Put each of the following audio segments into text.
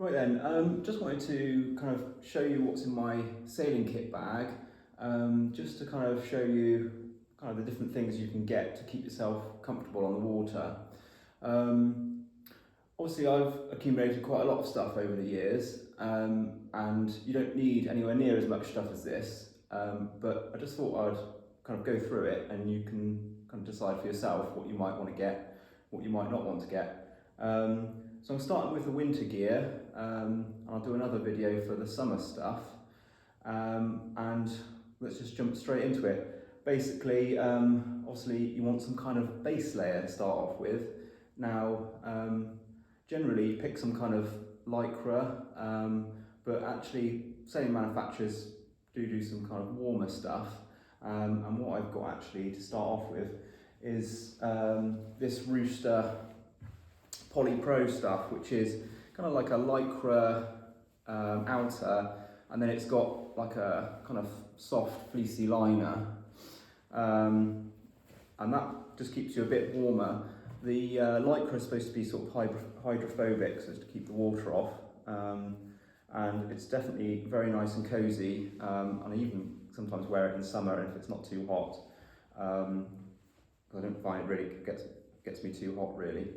Right then, just wanted to kind of show you what's in my sailing kit bag, just to kind of show you kind of the different things you can get to keep yourself comfortable on the water. Obviously I've accumulated quite a lot of stuff over the years, and you don't need anywhere near as much stuff as this, but I just thought I'd kind of go through it and you can kind of decide for yourself what you might want to get, what you might not want to get. So I'm starting with the winter gear, and I'll do another video for the summer stuff, and let's just jump straight into it. Basically, obviously you want some kind of base layer to start off with. Now, generally pick some kind of lycra, but actually sailing manufacturers do some kind of warmer stuff, and what I've got actually to start off with is this Rooster Poly Pro stuff, which is kind of like a lycra outer, and then it's got like a kind of soft fleecy liner, and that just keeps you a bit warmer. The lycra is supposed to be sort of hydrophobic, so as to keep the water off, and it's definitely very nice and cozy, and I even sometimes wear it in summer if it's not too hot. I don't find it really gets me too hot really.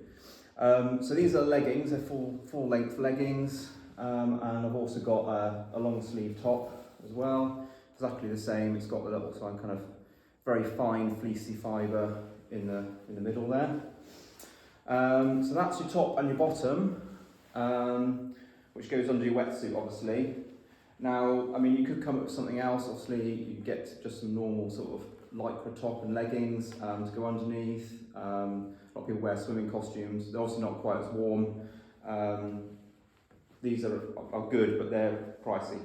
So these are leggings, they're full length leggings, and I've also got a long sleeve top as well, exactly the same. It's got the little kind of very fine fleecy fibre in the middle there. So that's your top and your bottom, which goes under your wetsuit obviously. Now, I mean, you could come up with something else. Obviously you could get just some normal sort of lycra top and leggings to go underneath. A lot of people wear swimming costumes. They're obviously not quite as warm. These are good, but they're pricey.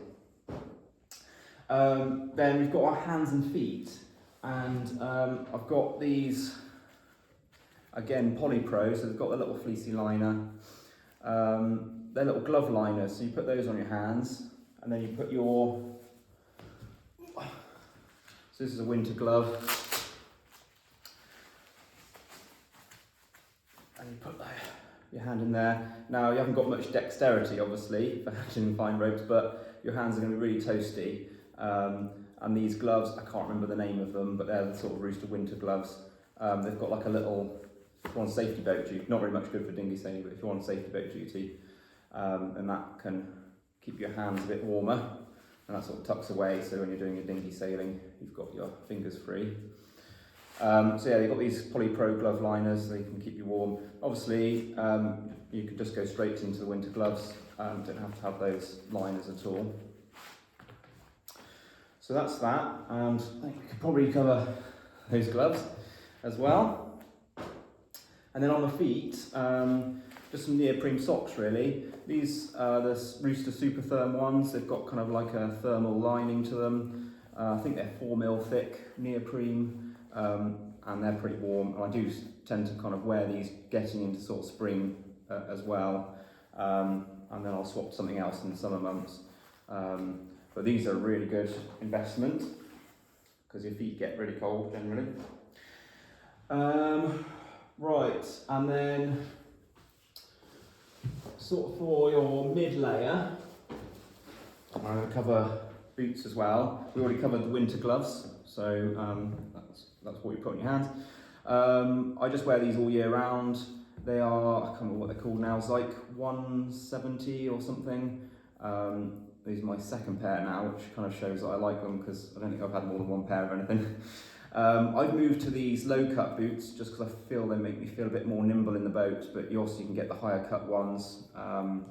Then we've got our hands and feet, and I've got these, again, Poly Pro, so they've got the little fleecy liner. They're little glove liners, so you put those on your hands, and then you put your, so this is a winter glove, and you put your hand in there. Now, you haven't got much dexterity, obviously, for catching fine ropes, but your hands are going to be really toasty. And these gloves, I can't remember the name of them, but they're the sort of Rooster winter gloves. They've got like a little, if you're on safety boat duty, not very much good for dinghy sailing, but if you're on safety boat duty, and that can keep your hands a bit warmer, and that sort of tucks away, so when you're doing your dinghy sailing, you've got your fingers free. So yeah, they've got these Poly Pro glove liners, they can keep you warm. Obviously, you could just go straight into the winter gloves, don't have to have those liners at all. So that's that, and I could probably cover those gloves as well. And then on the feet, just some neoprene socks really. These are the Rooster Super Therm ones. They've got kind of like a thermal lining to them. I think they're 4mm thick neoprene, and they're pretty warm. And I do tend to kind of wear these getting into sort of spring as well. And then I'll swap something else in the summer months. But these are a really good investment because your feet get really cold generally. Right, and then sort of for your mid layer, I'm going to cover boots as well. We already covered the winter gloves, so that's what you put on your hands. I just wear these all year round. They are, I can't remember what they're called now, Zyke 170 or something. These are my second pair now, which kind of shows that I like them because I don't think I've had more than one pair of anything. I've moved to these low cut boots just because I feel they make me feel a bit more nimble in the boat, but you also can get the higher cut ones,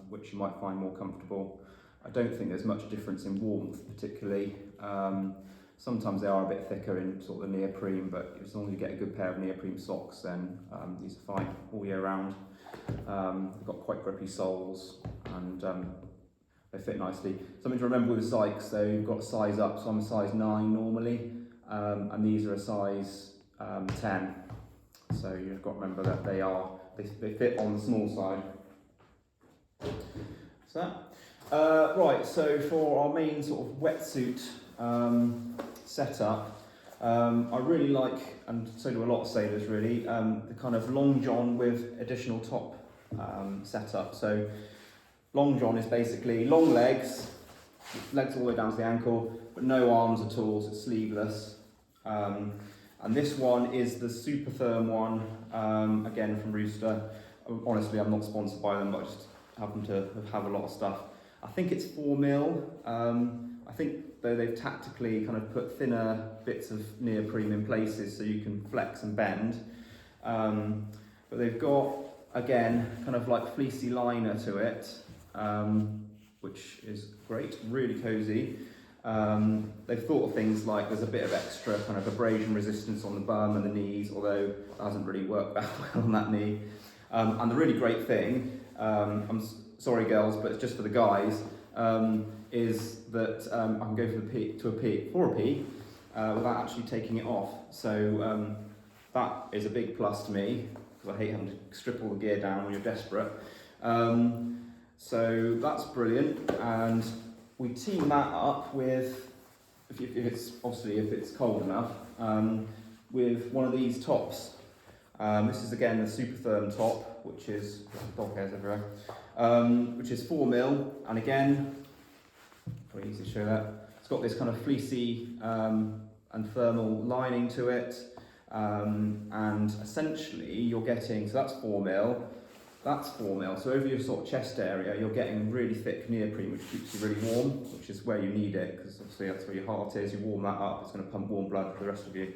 which you might find more comfortable. I don't think there's much difference in warmth particularly. Sometimes they are a bit thicker in sort of the neoprene, but as long as you get a good pair of neoprene socks, then these are fine all year round. They've got quite grippy soles, and they fit nicely. Something to remember with the Zykes though, you've got to size up, so I'm a size 9 normally, and these are a size 10. So you've got to remember that they fit on the small side. So right, so for our main sort of wetsuit setup, I really like, and so do a lot of sailors really, the kind of long john with additional top setup. So Long john is basically long legs all the way down to the ankle, but no arms at all, so it's sleeveless. And this one is the Supertherm one, again from Rooster. Honestly, I'm not sponsored by them, but I just happen to have a lot of stuff. I think it's 4mm. I think though they've tactically kind of put thinner bits of neoprene in places so you can flex and bend. But they've got, again, kind of like fleecy liner to it, which is great, really cosy. They've thought of things like there's a bit of extra kind of abrasion resistance on the bum and the knees, although it hasn't really worked that well on that knee. And the really great thing, I'm sorry girls, but it's just for the guys, is that I can go for a P without actually taking it off. So that is a big plus to me, because I hate having to strip all the gear down when you're desperate. So that's brilliant, and we team that up with, if it's cold enough, with one of these tops. This is again the Supertherm top, which is dog hairs everywhere, which is 4mm, and again, very easy to show that. It's got this kind of fleecy and thermal lining to it, and essentially you're getting, so that's 4mm. That's 4mm, so over your sort of chest area you're getting really thick neoprene, which keeps you really warm, which is where you need it, because obviously that's where your heart is. You warm that up, it's going to pump warm blood for the rest of you.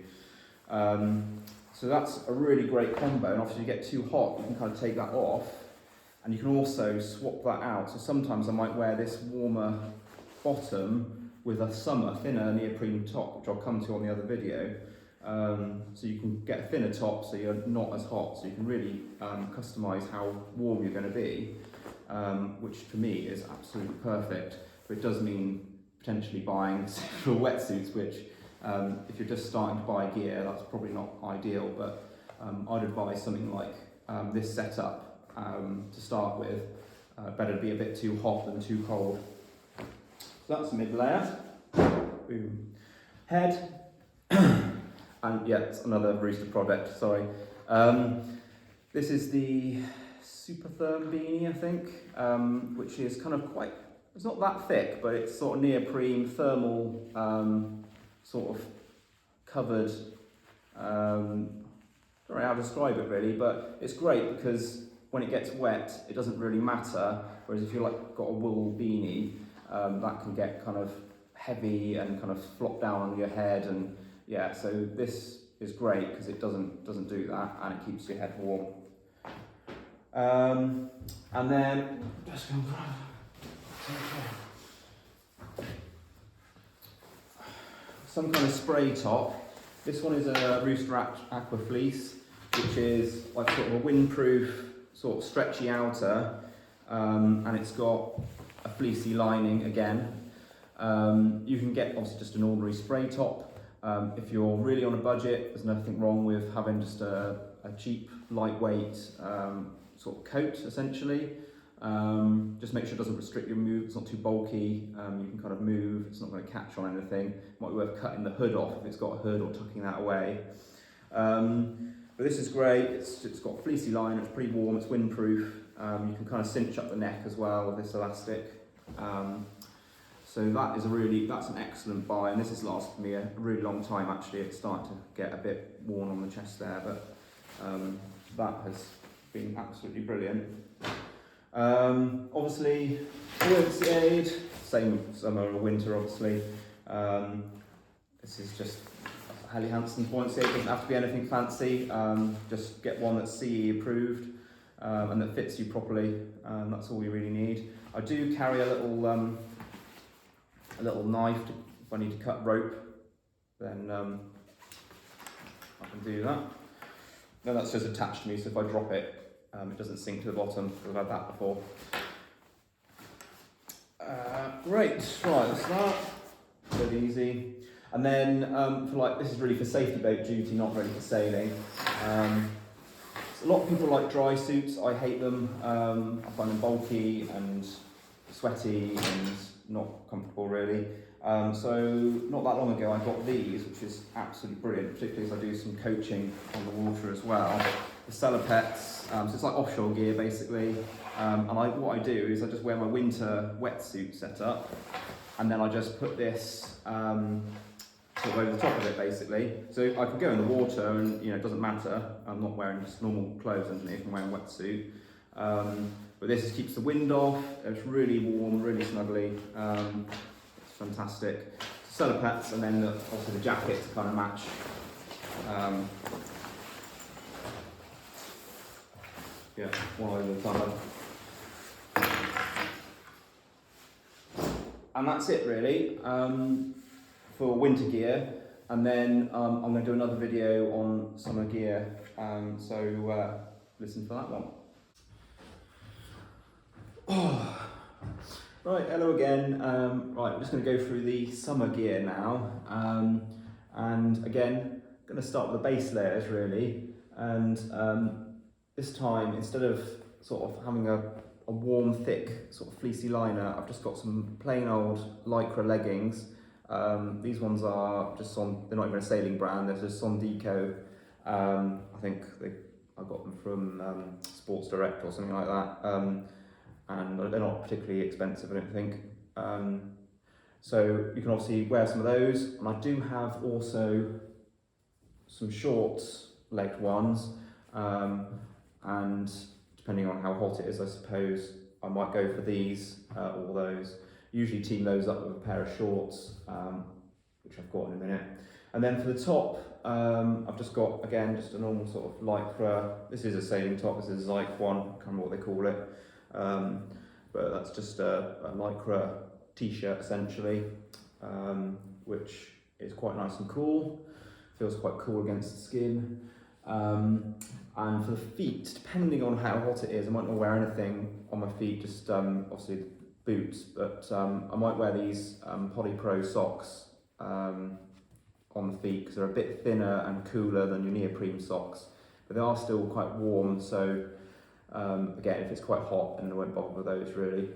So that's a really great combo, and obviously you get too hot, you can kind of take that off, and you can also swap that out. So sometimes I might wear this warmer bottom with a thinner neoprene top, which I'll come to on the other video. So you can get a thinner top so you're not as hot, so you can really customise how warm you're going to be, which for me is absolutely perfect. But it does mean potentially buying several wetsuits, which if you're just starting to buy gear, that's probably not ideal, but I'd advise something like this setup to start with. Better to be a bit too hot than too cold. So that's mid layer. Boom. Head. And yeah, it's another Rooster product, sorry. This is the Supertherm beanie, I think, which is kind of quite, it's not that thick, but it's sort of neoprene, thermal, sort of covered, I don't know how to describe it really, but it's great because when it gets wet, it doesn't really matter, whereas if you've like got a wool beanie, that can get kind of heavy and kind of flop down on your head, and yeah, so this is great because it doesn't do that, and it keeps your head warm. And then just go some kind of spray top. This one is a Rooster Aqua Fleece, which is like sort of a windproof, sort of stretchy outer, and it's got a fleecy lining again. You can get obviously just an ordinary spray top. If you're really on a budget, there's nothing wrong with having just a cheap, lightweight sort of coat, essentially. Just make sure it doesn't restrict your move, it's not too bulky, you can kind of move, it's not going to catch on anything. Might be worth cutting the hood off if it's got a hood, or tucking that away. But this is great, it's got a fleecy line, it's pretty warm, it's windproof. You can kind of cinch up the neck as well with this elastic. So that's an excellent buy, and this has lasted me a really long time actually. It's starting to get a bit worn on the chest there, but that has been absolutely brilliant. Obviously, buoyancy aid, same summer or winter obviously. This is just Helly Hansen buoyancy aid, doesn't have to be anything fancy, just get one that's CE approved and that fits you properly, that's all you really need. I do carry a little knife if I need to cut rope, then I can do that. Then that's just attached to me, so if I drop it, it doesn't sink to the bottom. We've had that before. Great, right, that's that. Really easy. And then this is really for safety boat duty, not really for sailing. So a lot of people like dry suits. I hate them. I find them bulky and sweaty and not comfortable really. So not that long ago I got these, which is absolutely brilliant, particularly as I do some coaching on the water as well. The Celopets, so it's like offshore gear basically. And what I do is I just wear my winter wetsuit setup, and then I just put this sort of over the top of it basically. So I can go in the water and it doesn't matter. I'm not wearing just normal clothes underneath, I'm wearing a wetsuit. But this just keeps the wind off, it's really warm, really snuggly. It's fantastic. Solar pets, and then obviously the jacket to kind of match. Yeah, one over the other. And that's it really for winter gear. And then I'm going to do another video on summer gear. So listen for that one. Oh. Right, hello again. Right, I'm just going to go through the summer gear now. And again, going to start with the base layers really. And this time, instead of sort of having a warm, thick, sort of fleecy liner, I've just got some plain old Lycra leggings. These ones are just they're not even a sailing brand, they're just Sondico. I think I got them from Sports Direct or something like that. And they're not particularly expensive, I don't think. So you can obviously wear some of those. And I do have also some shorts legged ones. And depending on how hot it is, I suppose, I might go for these or those. Usually team those up with a pair of shorts, which I've got in a minute. And then for the top, I've just got, again, just a normal sort of Lycra. This is a sailing top, this is a Zyke one, I can't remember what they call it. But that's just a Lycra t-shirt essentially, which is quite nice and cool. Feels quite cool against the skin. And for the feet, depending on how hot it is, I might not wear anything on my feet, just obviously boots, but I might wear these Polypro socks on the feet because they're a bit thinner and cooler than your neoprene socks, but they are still quite warm, so again, if it's quite hot, then I won't bother with those really.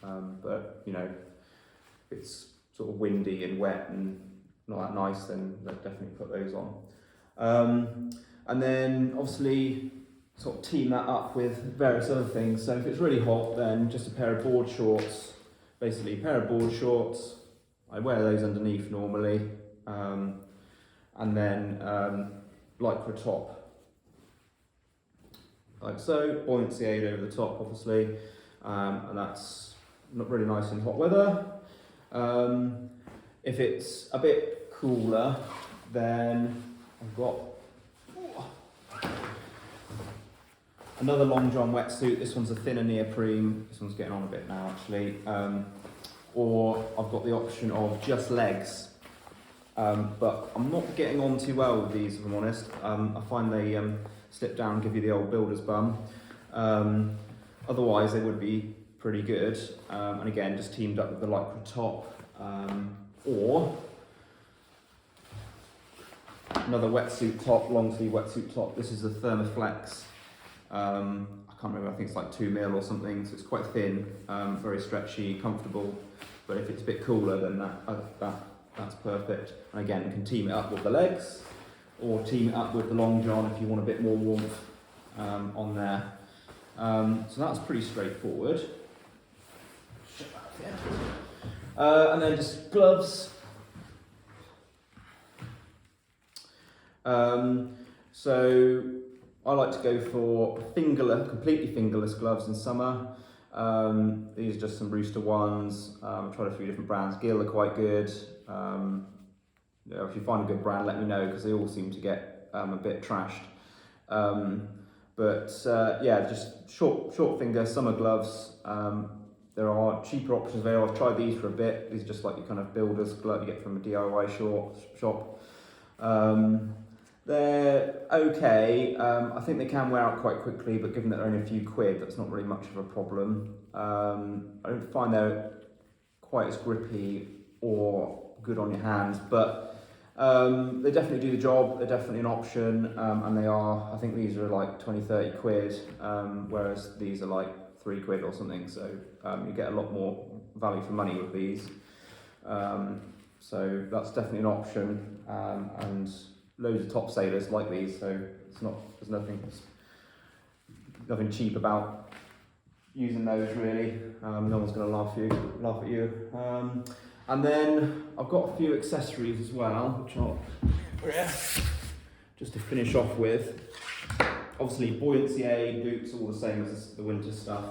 But if it's sort of windy and wet and not that nice, then I'll definitely put those on. And then obviously sort of team that up with various other things. So if it's really hot, then just a pair of board shorts, basically a pair of board shorts. I wear those underneath normally. And then Lycra top, like so, buoyancy aid over the top obviously. And that's not really nice in hot weather. If it's a bit cooler, then I've got another long john wetsuit. This one's a thinner neoprene. This one's getting on a bit now actually. Or I've got the option of just legs. But I'm not getting on too well with these, if I'm honest. I find they slip down and give you the old builder's bum. Otherwise they would be pretty good. And again, just teamed up with the Lycra top. Or another wetsuit top, long sleeve wetsuit top. This is the Thermoflex. I can't remember, I think it's like 2 mil or something, so it's quite thin, very stretchy, comfortable. But if it's a bit cooler, then that's perfect. And again, you can team it up with the legs, or team it up with the long john if you want a bit more warmth on there. So that's pretty straightforward. And then just gloves. So I like to go for completely fingerless gloves in summer. These are just some Rooster ones. I've tried a few different brands. Gill are quite good. If you find a good brand, let me know, because they all seem to get a bit trashed. Yeah, just short finger summer gloves. There are cheaper options there. I've tried these for a bit. These are just like your kind of builder's glove you get from a DIY shop. They're okay. I think they can wear out quite quickly, but given that they're only a few quid, that's not really much of a problem. I don't find they're quite as grippy or good on your hands, but they definitely do the job. They're definitely an option, and I think these are like 20-30 quid, whereas these are like 3 quid or something, so you get a lot more value for money with these. So that's definitely an option, and loads of top sailors like these, so there's nothing cheap about using those really. No one's going to laugh at you. And then I've got a few accessories as well, which I'll just to finish off with. Obviously, buoyancy aid, boots, all the same as the winter stuff.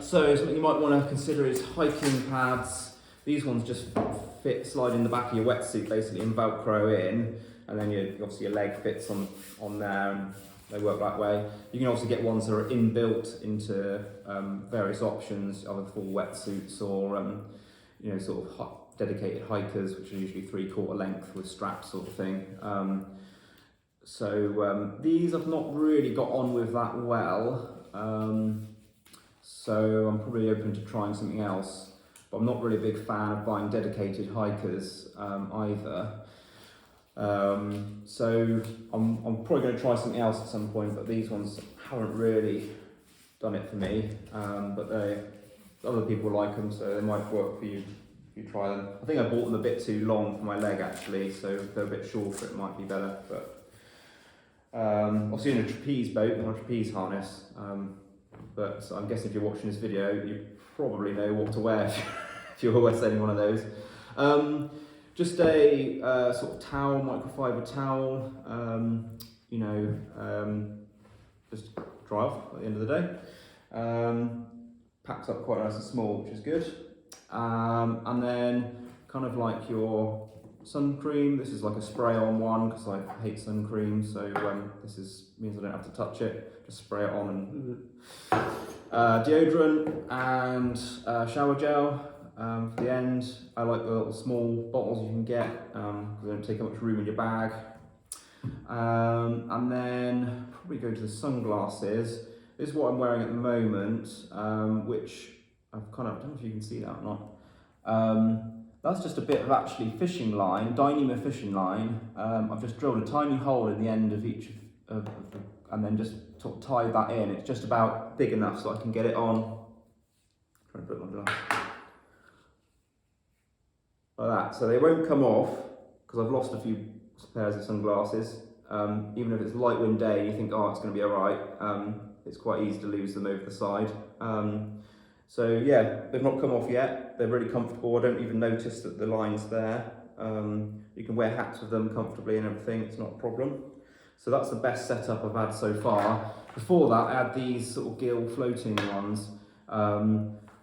So something you might want to consider is hiking pads. These ones just slide in the back of your wetsuit basically and Velcro in, and then obviously your leg fits on there and they work that way. You can also get ones that are inbuilt into various options, either full wetsuits or sort of dedicated hikers, which are usually 3/4 length with straps sort of thing. These I've not really got on with that well. So I'm probably open to trying something else, but I'm not really a big fan of buying dedicated hikers either. So I'm probably going to try something else at some point, but these ones haven't really done it for me. But other people like them, so they might work for you if you try them. I think I bought them a bit too long for my leg actually, so if they're a bit shorter it might be better. But obviously in a trapeze boat, on a trapeze harness. But I'm guessing if you're watching this video, you probably know what to wear if you're always sending one of those. Just a sort of towel, microfiber towel, just dry off at the end of the day. Packs up quite nice and small, which is good. And then kind of like your sun cream, this is like a spray on one because I hate sun cream, so means I don't have to touch it, just spray it on. And deodorant and shower gel for the end. I like the little small bottles you can get because they don't take up much room in your bag. And then probably go to the sunglasses. This is what I'm wearing at the moment, which I've I don't know if you can see that or not. That's just a bit of actually fishing line, Dyneema fishing line. I've just drilled a tiny hole in the end of each and then just sort of tied that in. It's just about big enough so I can get it on. Try and put it on glass. Like that. So they won't come off because I've lost a few pairs of sunglasses. Even if it's a light wind day and you think, oh, it's going to be alright, it's quite easy to lose them over the side. So yeah, they've not come off yet. They're really comfortable. I don't even notice that the line's there. You can wear hats with them comfortably and everything. It's not a problem. So that's the best setup I've had so far. Before that, I had these sort of gill floating ones,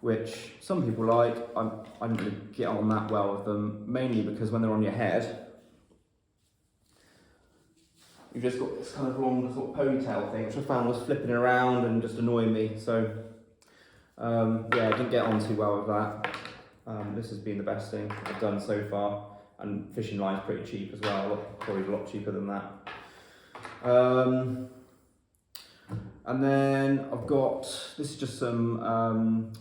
which some people like. I didn't really get on that well with them, mainly because when they're on your head, you've just got this kind of long sort of ponytail thing, which I found was flipping around and just annoying me. So yeah, I didn't get on too well with that. This has been the best thing I've done so far, and fishing line's pretty cheap as well, probably a lot cheaper than that. And then I've got, this is just some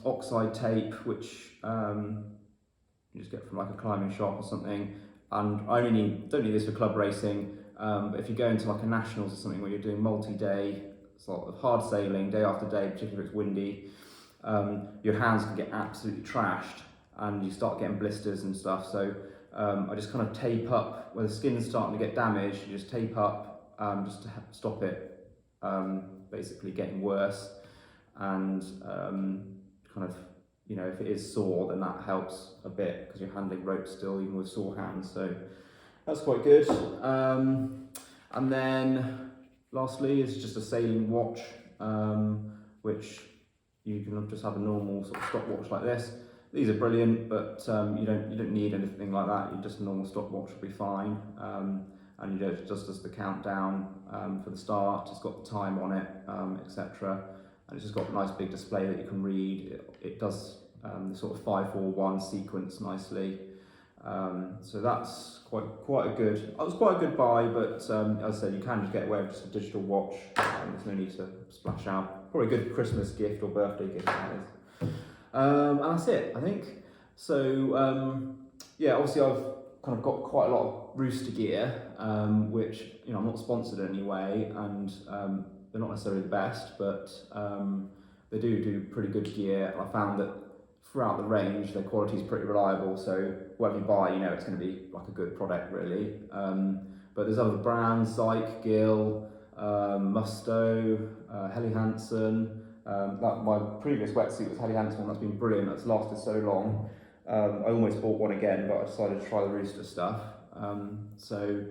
oxide tape, which you just get from like a climbing shop or something. And I don't need this for club racing, but if you go into like a nationals or something where you're doing multi-day, sort of hard sailing, day after day, particularly if it's windy, your hands can get absolutely trashed and you start getting blisters and stuff. So I just kind of tape up where the skin's starting to get damaged. You just tape up just to stop it basically getting worse, and kind of, if it is sore, then that helps a bit because you're handling rope still even with sore hands, so that's quite good. And then lastly is just a sailing watch, which you can just have a normal sort of stopwatch like this. These are brilliant, but you don't need anything like that. Just a normal stopwatch will be fine. And just as the countdown for the start, it's got the time on it, etc. And it's just got a nice big display that you can read. It does the sort of 5-4-1 sequence nicely. So that's quite a good. It was quite a good buy, but as I said, you can just get away with just a digital watch. There's no need to splash out. Probably a good Christmas gift or birthday gift, that is. And that's it, I think. So yeah, obviously I've kind of got quite a lot of Rooster gear, which I'm not sponsored in any way, and they're not necessarily the best, but they do pretty good gear. I found that throughout the range, their quality is pretty reliable. So whatever you buy, it's going to be like a good product, really. But there's other brands, Zyke, Gill, Musto, Helly Hansen. Like my previous wetsuit was Helly Hansen one, that's been brilliant, that's lasted so long. I almost bought one again, but I decided to try the Rooster stuff. So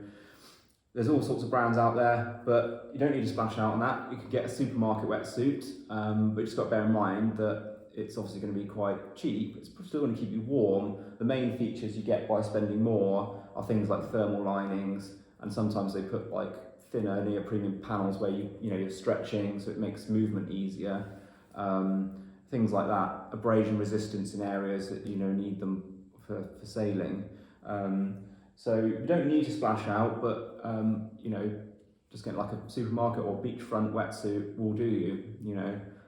there's all sorts of brands out there, but you don't need to splash out on that. You could get a supermarket wetsuit, but you just got to bear in mind that it's obviously going to be quite cheap. It's still going to keep you warm. The main features you get by spending more are things like thermal linings, and sometimes they put like thinner neoprene panels where you're stretching, so it makes movement easier. Things like that, abrasion resistance in areas that need them for sailing. So you don't need to splash out, but just get like a supermarket or beachfront wetsuit will do you.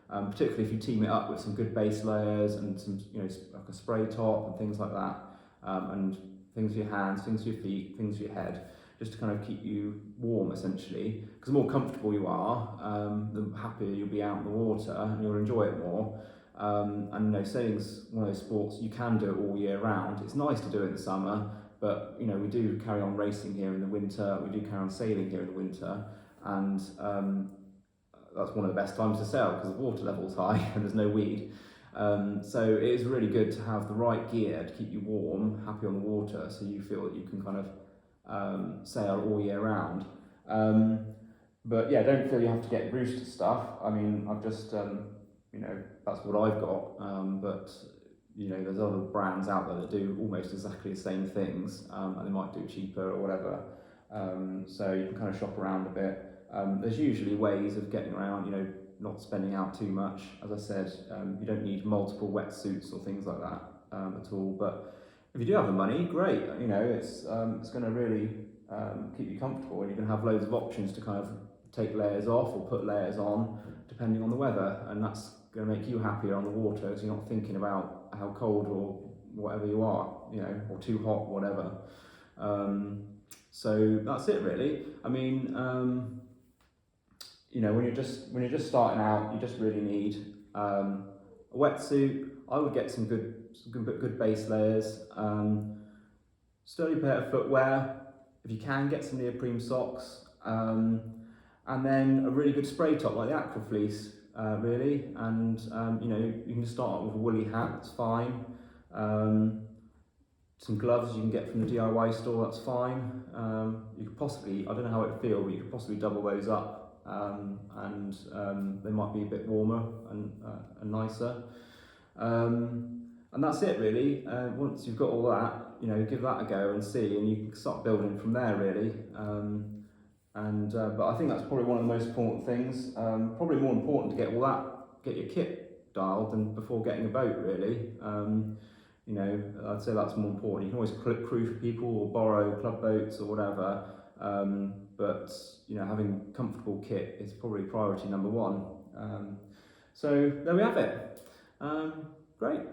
Particularly if you team it up with some good base layers and some like a spray top and things like that, and things for your hands, things for your feet, things for your head, just to kind of keep you warm essentially. Because the more comfortable you are, the happier you'll be out in the water and you'll enjoy it more. And sailing's one of those sports you can do it all year round. It's nice to do it in the summer, but we do carry on racing here in the winter. We do carry on sailing here in the winter, and that's one of the best times to sail because the water level's high and there's no weed. So it is really good to have the right gear to keep you warm, happy on the water, so you feel that you can kind of sail all year round. But yeah, don't feel you have to get Rooster stuff. I mean, I've just, that's what I've got. But there's other brands out there that do almost exactly the same things, and they might do it cheaper or whatever. So you can kind of shop around a bit. There's usually ways of getting around, not spending out too much. As I said, you don't need multiple wetsuits or things like that at all. But if you do have the money, great. It's going to really keep you comfortable, and you can have loads of options to kind of take layers off or put layers on, depending on the weather, and that's going to make you happier on the water, because you're not thinking about how cold or whatever you are, or too hot, whatever. So that's it really. I mean, when you're just starting out, you just really need a wetsuit. I would get some good base layers, sturdy pair of footwear. If you can, get some neoprene socks, and then a really good spray top like the Aqua Fleece, really. And you can just start with a woolly hat. That's fine. Some gloves you can get from the DIY store. That's fine. You could possibly, I don't know how it would feel, but you could possibly double those up. And they might be a bit warmer and nicer, and that's it really. Once you've got all that, give that a go and see, and you can start building from there really. But I think that's probably one of the most important things. Probably more important to get your kit dialed than before getting a boat really. I'd say that's more important. You can always crew for people or borrow club boats or whatever. But having comfortable kit is probably priority number one. So there we have it. Great.